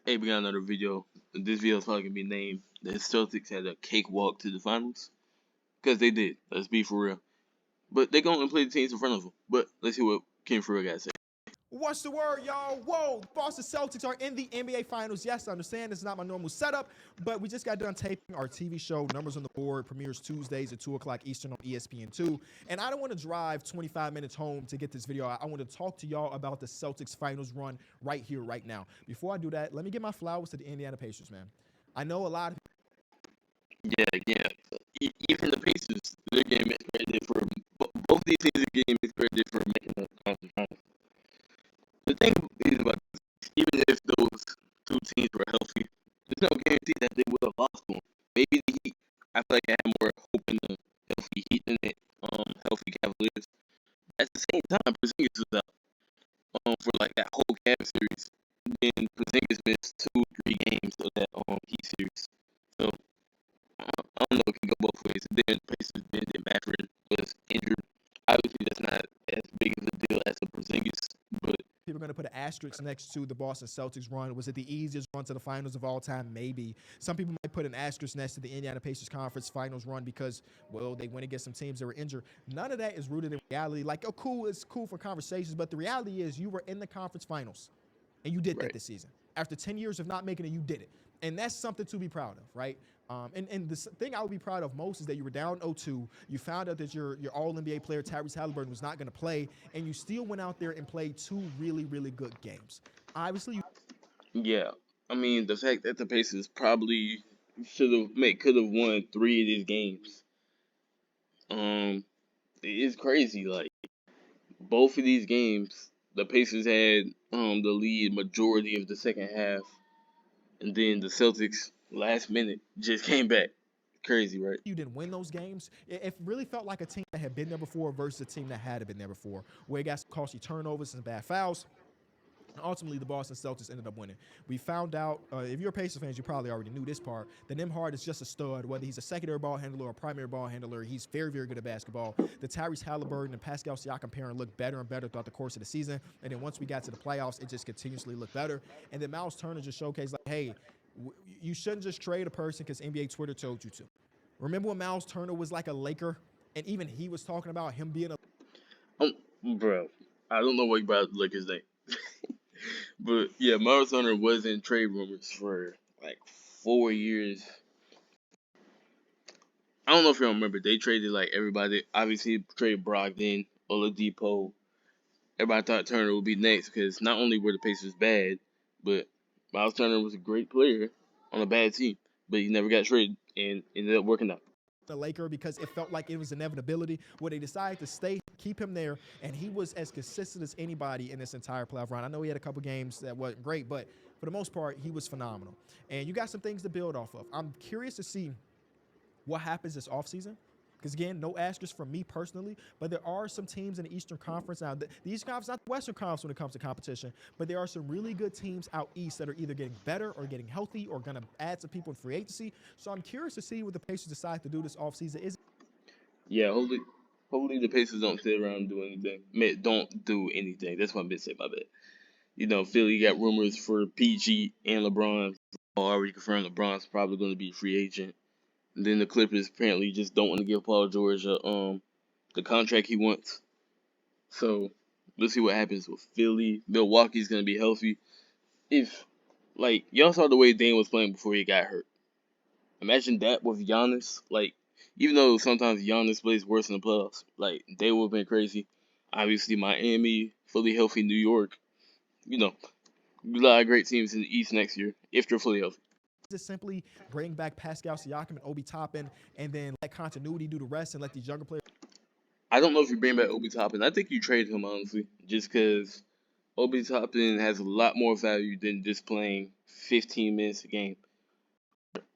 Hey, we got another video. This video is probably gonna be named "The Celtics had a cakewalk to the finals" because they did. Let's be for real. But they gonna play the teams in front of them. But let's see what Ken for real got to say. What's the word, y'all? Whoa, the Boston Celtics are in the NBA Finals. Yes, I understand this is not my normal setup, but we just got done taping our TV show, Numbers on the Board, premieres Tuesdays at 2 o'clock Eastern on ESPN2. And I don't want to drive 25 minutes home to get this video out. I want to talk to y'all about the Celtics Finals run right here, right now. Before I do that, let me give my flowers to the Indiana Pacers, man. I know a lot of Yeah. Even the Pacers, their game is credited for both these teams' game is credited for making the conference finals. The thing is about this, even if those two teams were healthy, there's no guarantee that they would have lost one. Maybe the Heat. I feel like I had more hope in the healthy Heat than the healthy Cavaliers. At the same time, Porzingis was out for like that whole Cavs series. Then Porzingis missed 2, 3 games of that Heat series. So I don't know if it can go both ways. And then Pacers then that Mathurin was injured. Obviously, that's not as big of a deal as a Porzingis, but people are going to put an asterisk next to the Boston Celtics run. Was it the easiest run to the finals of all time? Maybe. Some people might put an asterisk next to the Indiana Pacers conference finals run because, well, they went against some teams that were injured. None of that is rooted in reality. Like, oh, cool, it's cool for conversations, but the reality is you were in the conference finals, and you did that this season. After 10 years of not making it, you did it. And that's something to be proud of, right? And the thing I would be proud of most is that you were down 0-2. You found out that your All-NBA player, Tyrese Halliburton, was not going to play, and you still went out there and played 2 really good games. Obviously, yeah. I mean, the fact that the Pacers probably could have won 3 of these games, um, is crazy. Like both of these games, the Pacers had the lead majority of the second half, and then the Celtics last minute just came back. Crazy, right? you didn't win those games. It really felt like a team that had been there before versus a team that hadn't been there before, where it got some costly turnovers and bad fouls. And ultimately, the Boston Celtics ended up winning. We found out, if you're a Pacers fans, you probably already knew this part, that Nembhard is just a stud. Whether he's a secondary ball handler or a primary ball handler, he's very good at basketball. The Tyrese Halliburton and Pascal Siakam pairing looked better and better throughout the course of the season. And then once we got to the playoffs, it just continuously looked better. And then Miles Turner just showcased, like, hey, you shouldn't just trade a person because NBA Twitter told you to. Remember when Miles Turner was like a Laker, and even he was talking about him being a Um, bro, I don't know what you brought up the Lakers name, but yeah, Miles Turner was in trade rumors for like 4 years. I don't know if you remember. They traded like everybody. Obviously, traded Brogdon, Oladipo. Everybody thought Turner would be next because not only were the Pacers bad, but Miles Turner was a great player on a bad team, but he never got traded and ended up working out. Laker because it felt like it was inevitability. Where they decided to stay, keep him there, and he was as consistent as anybody in this entire playoff run. I know he had a couple games that wasn't great, but for the most part, he was phenomenal. And you got some things to build off of. I'm curious to see what happens this offseason. Because again, no asterisks from me personally, but there are some teams in the Eastern Conference now. The Eastern Conference, not the Western Conference when it comes to competition, but there are some really good teams out east that are either getting better or getting healthy or going to add some people in free agency. So I'm curious to see what the Pacers decide to do this offseason. Is Yeah, hopefully the Pacers don't sit around and do anything. Don't do anything. That's what I meant to say. My bad. You know, Philly got rumors for PG and LeBron. Already confirmed LeBron's probably going to be a free agent. And then the Clippers apparently just don't want to give Paul George the contract he wants. So let's see what happens with Philly. Milwaukee's going to be healthy. If like y'all saw the way Dane was playing before he got hurt. Imagine that with Giannis. Like even though sometimes Giannis plays worse in the playoffs, like they would have been crazy. Obviously Miami, fully healthy New York. You know, a lot of great teams in the East next year if they're fully healthy. it simply bring back Pascal Siakam and Obi Toppin and then let continuity do the rest and let these younger players? I don't know if you bring back Obi Toppin. I think you trade him honestly, just because Obi Toppin has a lot more value than just playing 15 minutes a game,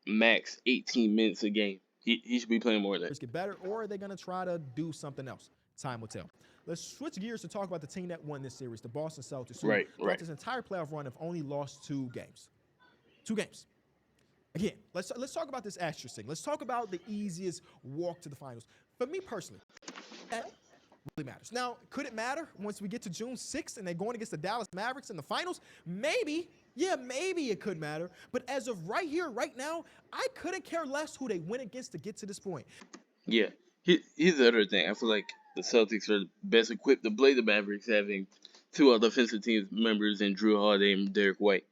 max 18 minutes a game. He should be playing more than that. Get better, or are they going to try to do something else? Time will tell. Let's switch gears to talk about the team that won this series, the Boston Celtics, who throughout this entire playoff run have only lost 2 games. 2 games. Again, let's talk about this asterisk thing. Let's talk about the easiest walk to the finals. For me personally, that really matters. Now, could it matter once we get to June 6th and they're going against the Dallas Mavericks in the finals? Maybe. Yeah, maybe it could matter, but as of right here, right now, I couldn't care less who they went against to get to this point. Yeah. Here's the other thing. I feel like the Celtics are best equipped to play the Mavericks, having two other offensive team members in Drew Holiday and Derek White.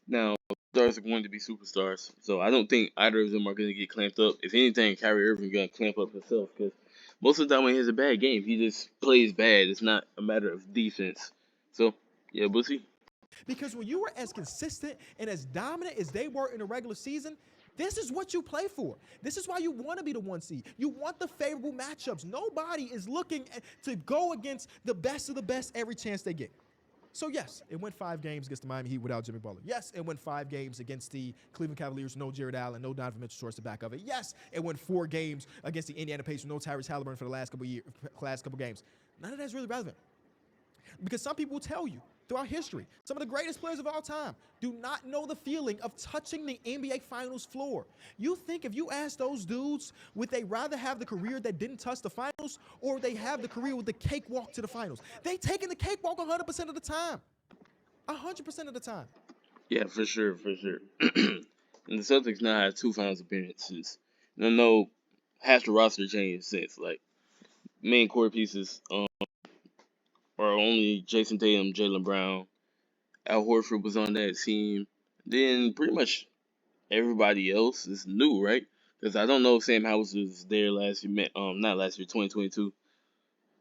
Now, stars are going to be superstars, so I don't think either of them are going to get clamped up. If anything, Kyrie Irving going to clamp up himself because most of the time when he has a bad game, he just plays bad. It's not a matter of defense. So, yeah, we'll see. Because when you were as consistent and as dominant as they were in the regular season, this is what you play for. This is why you want to be the one seed. You want the favorable matchups. Nobody is looking to go against the best of the best every chance they get. So, yes, it went 5 games against the Miami Heat without Jimmy Butler. Yes, it went 5 games against the Cleveland Cavaliers, no Jared Allen, no Donovan Mitchell towards the back of it. Yes, it went 4 games against the Indiana Pacers, no Tyrese Halliburton for the last couple games. None of that's really relevant. Because some people will tell you throughout history, some of the greatest players of all time do not know the feeling of touching the NBA Finals floor. You think if you ask those dudes, would they rather have the career that didn't touch the finals or they have the career with the cakewalk to the finals? They taking the cakewalk 100% of the time. 100% of the time. Yeah, for sure, for sure. And the Celtics now have 2 finals appearances. No, no, half the roster changed since. Like, main core pieces are only Jason Tatum, Jalen Brown. Al Horford was on that team. Then pretty much everybody else is new, right? Because I don't know if Sam House was there last year. Not last year, 2022.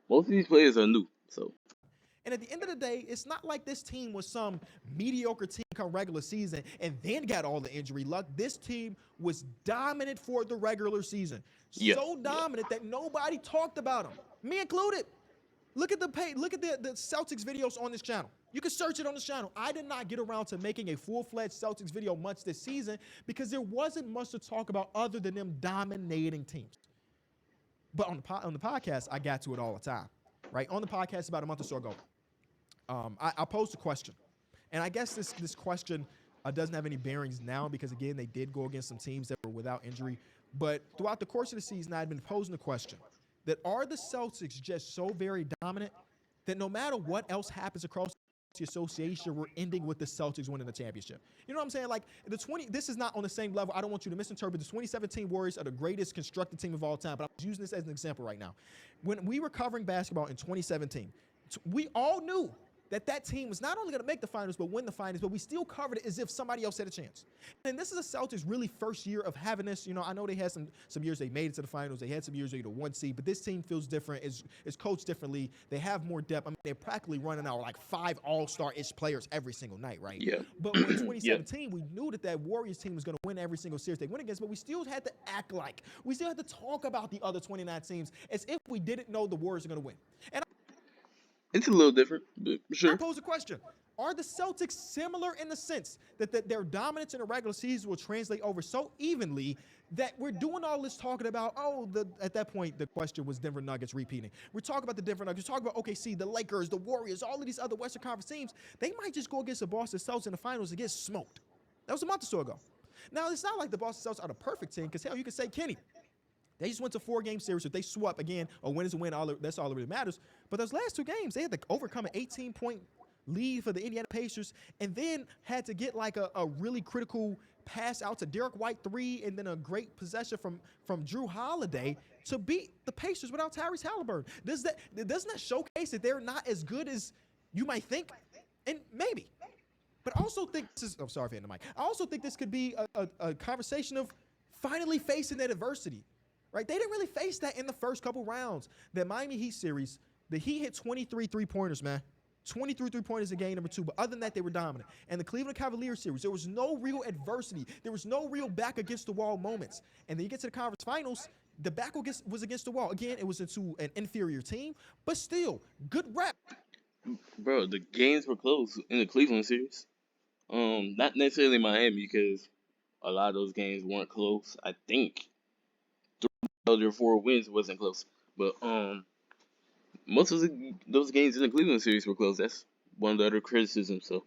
Most of these players are new, so And at the end of the day, it's not like this team was some mediocre team come regular season and then got all the injury luck. This team was dominant for the regular season. yeah, So yeah. dominant that nobody talked about them, me included. Look at the Celtics videos on this channel. You can search it on this channel. I did not get around to making a full-fledged Celtics video much this season because there wasn't much to talk about other than them dominating teams. But on the podcast, I got to it all the time, right? On the podcast about a month or so ago, I posed a question, and I guess this question doesn't have any bearings now because again they did go against some teams that were without injury. But throughout the course of the season, I had been posing the question that are the Celtics just so very dominant that no matter what else happens across the association, we're ending with the Celtics winning the championship. You know what I'm saying? Like this is not on the same level. I don't want you to misinterpret. The 2017 Warriors are the greatest constructed team of all time, but I'm using this as an example right now. When we were covering basketball in 2017, we all knew that team was not only going to make the finals but win the finals, but we still covered it as if somebody else had a chance. And this is a Celtics really first year of having this. You know, I know they had some years they made it to the finals. They had some years they were the 1 seed, but this team feels different. Is coached differently. They have more depth. I mean, they're practically running out like 5 all-star-ish players every single night, right? Yeah. But in Yeah. 2017, we knew that Warriors team was going to win every single series they went against, but we still had to act like, we still had to talk about the other 29 teams as if we didn't know the Warriors were going to win. And It's a little different, but I sure. pose a question. Are the Celtics similar in the sense that their dominance in the regular season will translate over so evenly that we're doing all this talking about, at that point, the question was Denver Nuggets repeating. We're talking about the Denver Nuggets. We're talking about OKC, the Lakers, the Warriors, all of these other Western Conference teams. They might just go against the Boston Celtics in the finals and get smoked. That was a month or so ago. Now, it's not like the Boston Celtics are the perfect team because, hell, you could say, Kenny, they just went to 4-game series. If they swap again, a win is a win. That's all that really matters. But those last 2 games, they had to overcome an 18-point lead for the Indiana Pacers and then had to get like a really critical pass out to Derek White 3 and then a great possession from Drew Holiday to beat the Pacers without Tyrese Halliburton. Doesn't that showcase that they're not as good as you might think? And maybe. But I also think this is, I'm sorry for hitting the mic. I also think this could be a conversation of finally facing that adversity. Right? They didn't really face that in the first couple rounds. The Miami Heat series, the Heat hit 23 three-pointers, man. 23 three-pointers in game number 2. But other than that, they were dominant. And the Cleveland Cavaliers series, there was no real adversity. There was no real back-against-the-wall moments. And then you get to the conference finals, the back was against the wall. Again, it was into an inferior team, but still, good rep. Bro, the games were close in the Cleveland series. Not necessarily Miami because a lot of those games weren't close. I think their 4 wins wasn't close, but most of those games in the Cleveland series were close. That's one of the other criticisms. So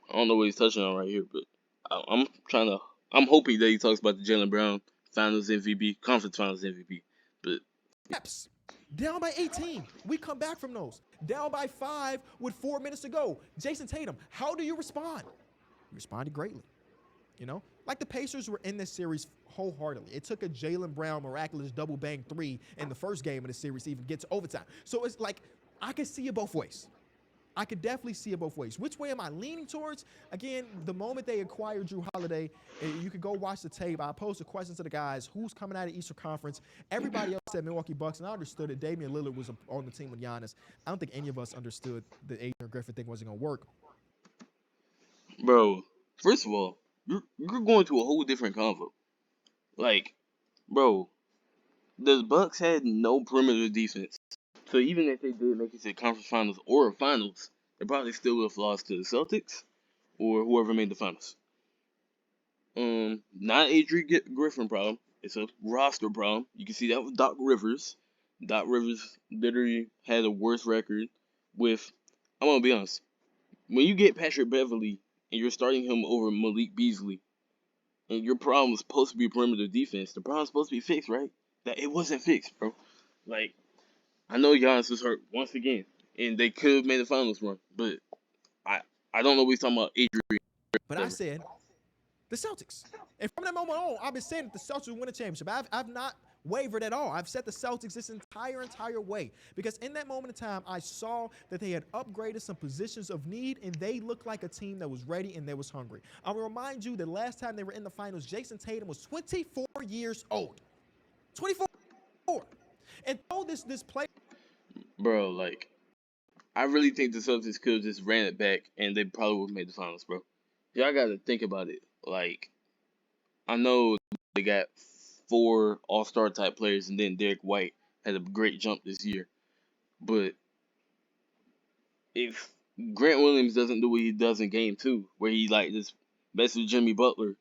I don't know what he's touching on right here, but I'm hoping that he talks about the Jalen Brown Finals MVP, Conference Finals MVP. But Reps. Down by 18. We come back from those. Down by 5 with 4 minutes to go. Jason Tatum, how do you respond? He responded greatly. You know, like the Pacers were in this series wholeheartedly. It took a Jaylen Brown miraculous double bang three in the first game of the series to even get to overtime. So it's like I could see it both ways. I could definitely see it both ways. Which way am I leaning towards? Again, the moment they acquired Drew Holiday, you could go watch the tape. I posed a question to the guys: who's coming out of Eastern Conference? Everybody else said Milwaukee Bucks, and I understood it. Damian Lillard was on the team with Giannis. I don't think any of us understood the Adrian Griffin thing wasn't going to work. Bro, first of all, you're going to a whole different convo. Like, bro, the Bucks had no perimeter defense. So even if they did make it to the conference finals or finals, they probably still would have lost to the Celtics or whoever made the finals. Not Adrian Griffin problem. It's a roster problem. You can see that with Doc Rivers. Doc Rivers literally had a worse record with. I'm gonna be honest. When you get Patrick Beverly and you're starting him over Malik Beasley, and your problem was supposed to be perimeter defense, the problem's supposed to be fixed, right? That it wasn't fixed, bro. Like I know Giannis was hurt once again, and they could have made the finals run, but I I don't know what he's talking about. Adrian, But I whatever. said the Celtics. And from that moment on, I've been saying that the Celtics will win a championship. I've not wavered at all. I've said the Celtics this entire way. Because in that moment in time, I saw that they had upgraded some positions of need and they looked like a team that was ready and that was hungry. I will remind you that last time they were in the finals, Jason Tatum was 24 years old. 24. And though this play Bro, like I really think the Celtics could have just ran it back, and they probably would have made the finals, bro. Y'all got to think about it. Like I know they got 4 All-Star type players, and then Derek White had a great jump this year, but if Grant Williams doesn't do what he does in Game 2, where he like just messes with Jimmy Butler,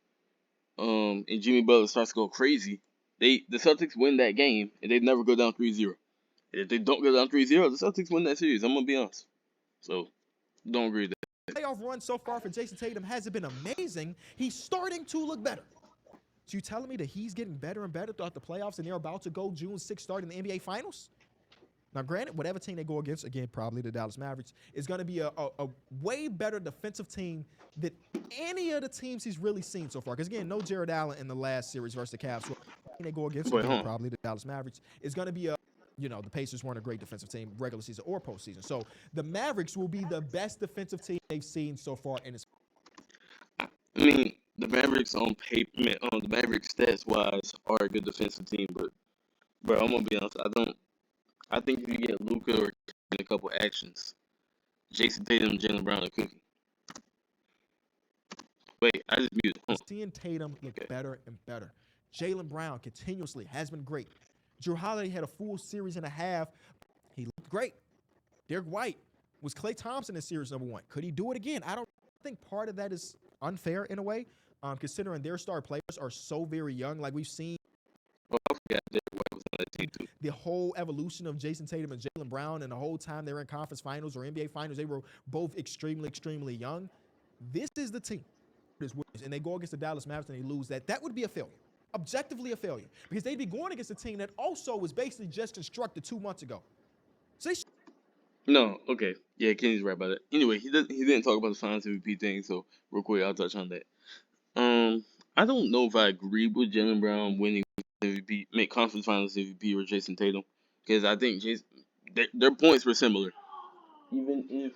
and Jimmy Butler starts to go crazy, the Celtics win that game, and they never go down 3-0. If they don't go down 3-0, the Celtics win that series. I'm gonna be honest. So don't agree with that. playoff run so far for Jason Tatum hasn't been amazing, he's starting to look better. So you telling me that he's getting better and better throughout the playoffs and they're about to go June 6th starting the NBA Finals? Now, granted, whatever team they go against, again, probably the Dallas Mavericks, is going to be a way better defensive team than any of the teams he's really seen so far. Because, again, no Jared Allen in the last series versus the Cavs. So they go against, Wait, again, hold on. probably the Dallas Mavericks, is going to be the Pacers weren't a great defensive team, regular season or postseason. So the Mavericks will be the best defensive team they've seen so far in this. I mean, the Mavericks on paper, the Mavericks stats wise are a good defensive team, but bro, I'm gonna be honest. I think if you get Luka or in a couple actions, Jason Tatum, Jalen Brown, and Cookie. Wait, I just muted. Hold Seeing Tatum on. look Okay. better and better. Jaylen Brown continuously has been great. Drew Holiday had a full series and a half. He looked great. Derek White was Klay Thompson in series number 1. Could he do it again? I don't think part of that is unfair in a way, considering their star players are so very young. Like we've seen Oh, I forgot Derek White was on that team too. the whole evolution of Jason Tatum and Jaylen Brown, and the whole time they were in conference finals or NBA finals, they were both extremely young. This is the team. And they go against the Dallas Mavericks and they lose that. That would be a failure. Objectively a failure. Because they'd be going against a team that also was basically just constructed 2 months ago. So No, okay, yeah, Kenny's right about that. Anyway, he didn't talk about the Finals MVP thing, so real quick, I'll touch on that. I don't know if I agree with Jalen Brown winning MVP, make conference Finals MVP or Jason Tatum, because I think their points were similar. Even if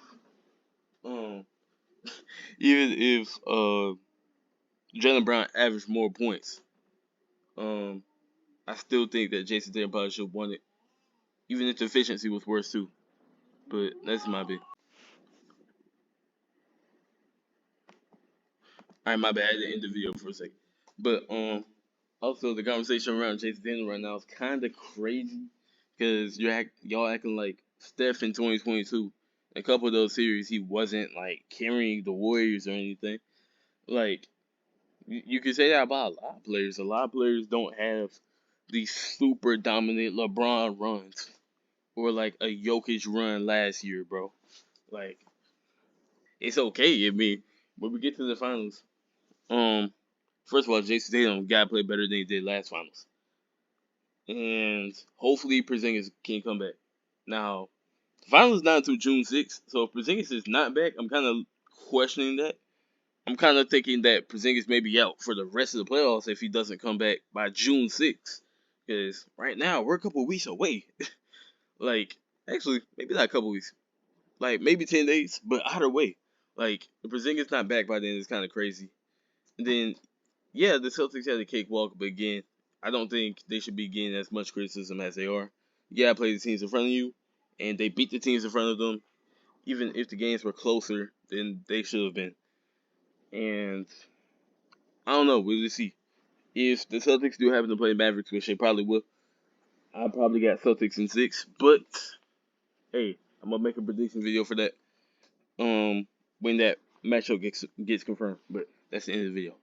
um even if Jalen Brown averaged more points, um I still think that Jason Tatum probably should have won it, even if the efficiency was worse too. But that's my big. All right, my bad. I had to end the video for a second. But also the conversation around Jason Tatum right now is kind of crazy because y'all acting like Steph in 2022. A couple of those series, he wasn't like carrying the Warriors or anything. Like you could say that about a lot of players. A lot of players don't have these super dominant LeBron runs or like a Jokic run last year, bro. Like it's okay. I mean, when we get to the finals, um, first of all, Jason Tatum got to play better than he did last finals, and hopefully Porzingis can come back. Now, the finals not until June 6th, so if Porzingis is not back, I'm kind of questioning that. I'm kind of thinking that Porzingis may be out for the rest of the playoffs if he doesn't come back by June 6th. Because right now we're a couple weeks away. Like, actually, maybe not a couple weeks. Like, maybe 10 days, but either way. Like, if Porzingis not back by then, it's kind of crazy. And then, yeah, the Celtics had a cakewalk, but again, I don't think they should be getting as much criticism as they are. You gotta play the teams in front of you, and they beat the teams in front of them, even if the games were closer than they should have been. And I don't know, we'll just see. If the Celtics do happen to play Mavericks, which they probably will, I probably got Celtics in 6. But hey, I'm gonna make a prediction video for that. When that matchup gets confirmed. But that's the end of the video.